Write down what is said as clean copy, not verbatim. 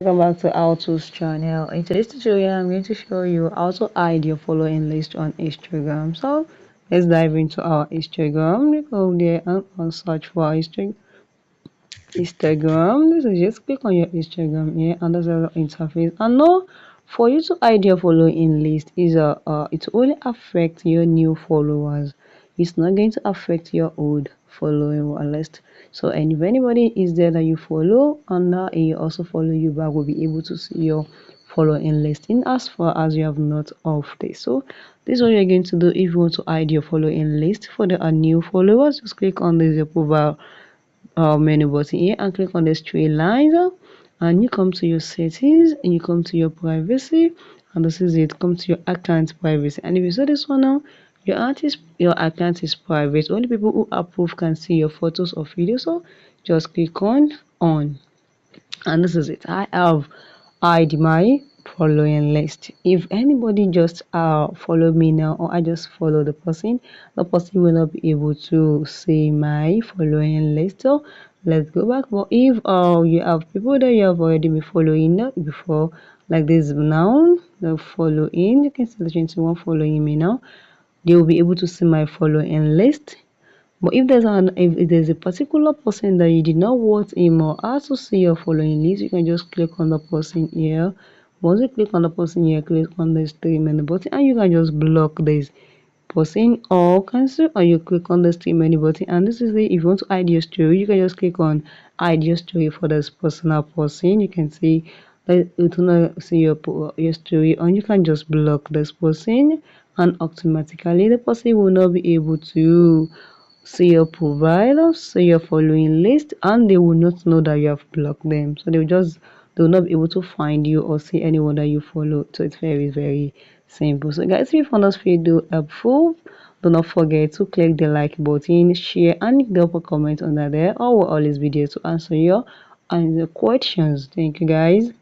Welcome back to Alto's channel. In today's tutorial, I'm going to show you how to hide your following list on Instagram. So let's dive into our Instagram. You go there and search for Instagram. This is just click on your Instagram here and there's a interface. And no, for you to hide your following list is it only affect your new followers. It's not going to affect your old following list. So, and if anybody is there that you follow and now he also follow you back, will be able to see your following list in as far as you have not off this. So this is what you're going to do if you want to hide your following list. For the new followers, just click on this your profile menu button here and click on the three lines, and you come to your settings and you come to your privacy, and this is it. Come to your account privacy, and if you see this one now, your account is private. Only people who approve can see your photos or videos. So just click on, and this is it. I have hide my following list. If anybody just follow me now, or I just follow the person will not be able to see my following list. So let's go back. But if you have people that you have already been following before, like this now, the following, you can see the 21 following me now, they will be able to see my following list. But if there's a particular person that you did not want him or her to see your following list, you can just click on the person here. Once you click on the person here, click on the stream menu button and you can just block this person or cancel, or you click on the stream menu button. And this is it. If you want to hide your story, you can just click on hide your story for this personal person. You can see that it will not see your story, and you can just block this person, and automatically the person will not be able to see your profile, see your following list, and they will not know that you have blocked them. So they will not be able to find you or see anyone that you follow. So it's very simple. So guys, if you found this video helpful, do not forget to click the like button, share, and drop a comment under there. I will always be there to answer your questions. Thank you guys.